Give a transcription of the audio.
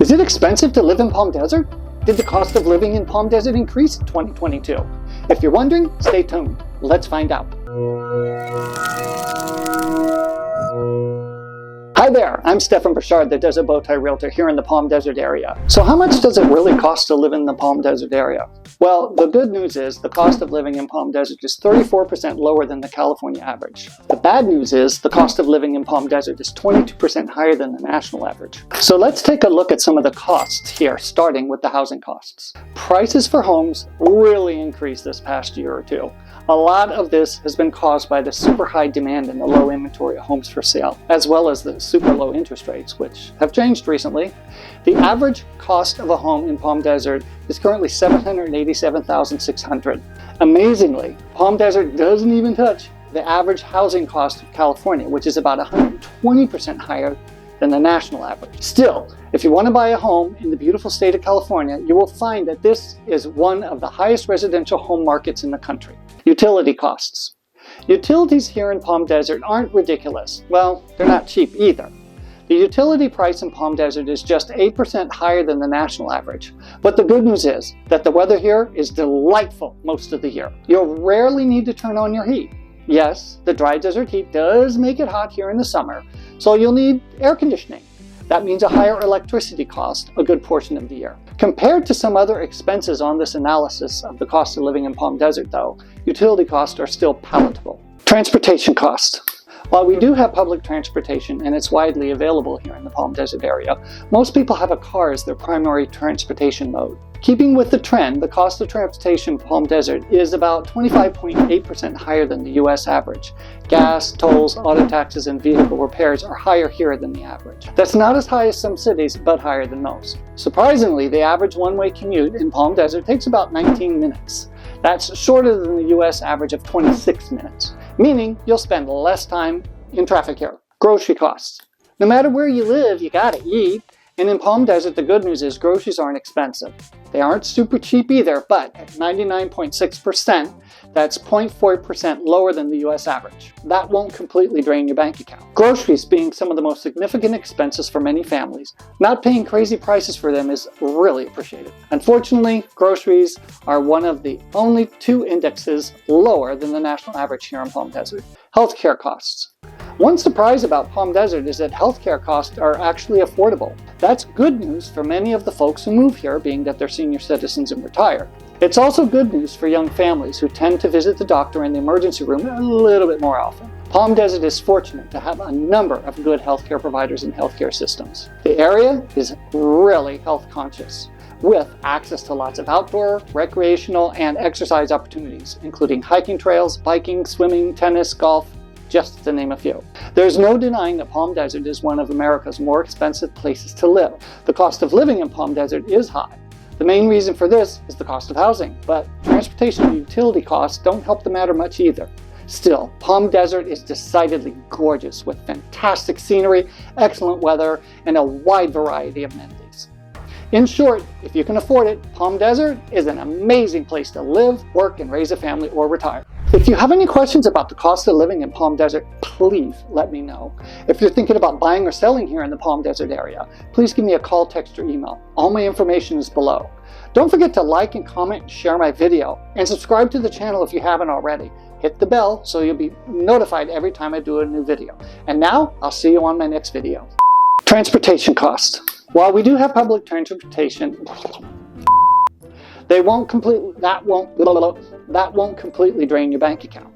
Is it expensive to live in Palm Desert? Did the cost of living in Palm Desert increase in 2022? If you're wondering, stay tuned. Let's find out. Hi there, I'm Burchard, the Desert Bowtie Realtor here in the Palm Desert area. So how much does it really cost to live in the Palm Desert area? Well, the good news is the cost of living in Palm Desert is 34% lower than the California average. The bad news is the cost of living in Palm Desert is 22% higher than the national average. So let's take a look at some of the costs here, starting with the housing costs. Prices for homes really increased this past year or two. A lot of this has been caused by the super high demand and the low inventory of homes for sale, as well as the super low interest rates, which have changed recently. The average cost of a home in Palm Desert is currently $787,600. Amazingly, Palm Desert doesn't even touch the average housing cost of California, which is about 120% higher than the national average. Still, if you want to buy a home in the beautiful state of California, you will find that this is one of the highest residential home markets in the country. Utility costs. Utilities here in Palm Desert aren't ridiculous. Well, they're not cheap either. The utility price in Palm Desert is just 8% higher than the national average. But the good news is that the weather here is delightful most of the year. You'll rarely need to turn on your heat. Yes, the dry desert heat does make it hot here in the summer, so you'll need air conditioning. That means a higher electricity cost a good portion of the year. Compared to some other expenses on this analysis of the cost of living in Palm Desert, though, utility costs are still palatable. Transportation costs. While we do have public transportation and it's widely available here in the Palm Desert area, most people have a car as their primary transportation mode. Keeping with the trend, the cost of transportation in Palm Desert is about 25.8% higher than the U.S. average. Gas, tolls, auto taxes, and vehicle repairs are higher here than the average. That's not as high as some cities, but higher than most. Surprisingly, the average one-way commute in Palm Desert takes about 19 minutes. That's shorter than the U.S. average of 26 minutes, meaning you'll spend less time in traffic here. Grocery costs. No matter where you live, you gotta eat. And in Palm Desert, the good news is groceries aren't expensive. They aren't super cheap either, but at 99.6%, that's 0.4% lower than the US average. That won't completely drain your bank account. Groceries being some of the most significant expenses for many families, not paying crazy prices for them is really appreciated. Unfortunately, groceries are one of the only two indexes lower than the national average here in Palm Desert. Healthcare costs. One surprise about Palm Desert is that healthcare costs are actually affordable. That's good news for many of the folks who move here, being that they're senior citizens and retire. It's also good news for young families who tend to visit the doctor in the emergency room a little bit more often. Palm Desert is fortunate to have a number of good healthcare providers and healthcare systems. The area is really health conscious, with access to lots of outdoor, recreational, and exercise opportunities, including hiking trails, biking, swimming, tennis, golf, just to name a few. There's no denying that Palm Desert is one of America's more expensive places to live. The cost of living in Palm Desert is high. The main reason for this is the cost of housing, but transportation and utility costs don't help the matter much either. Still, Palm Desert is decidedly gorgeous with fantastic scenery, excellent weather, and a wide variety of amenities. In short, if you can afford it, Palm Desert is an amazing place to live, work, and raise a family or retire. If you have any questions about the cost of living in Palm Desert, please let me know. If you're thinking about buying or selling here in the Palm Desert area, please give me a call, text, or email. All my information is below. Don't forget to like and comment and share my video, and subscribe to the channel if you haven't already. Hit the bell so you'll be notified every time I do a new video. And now, I'll see you on my next video. Transportation costs. While we do have public transportation, that won't completely drain your bank account.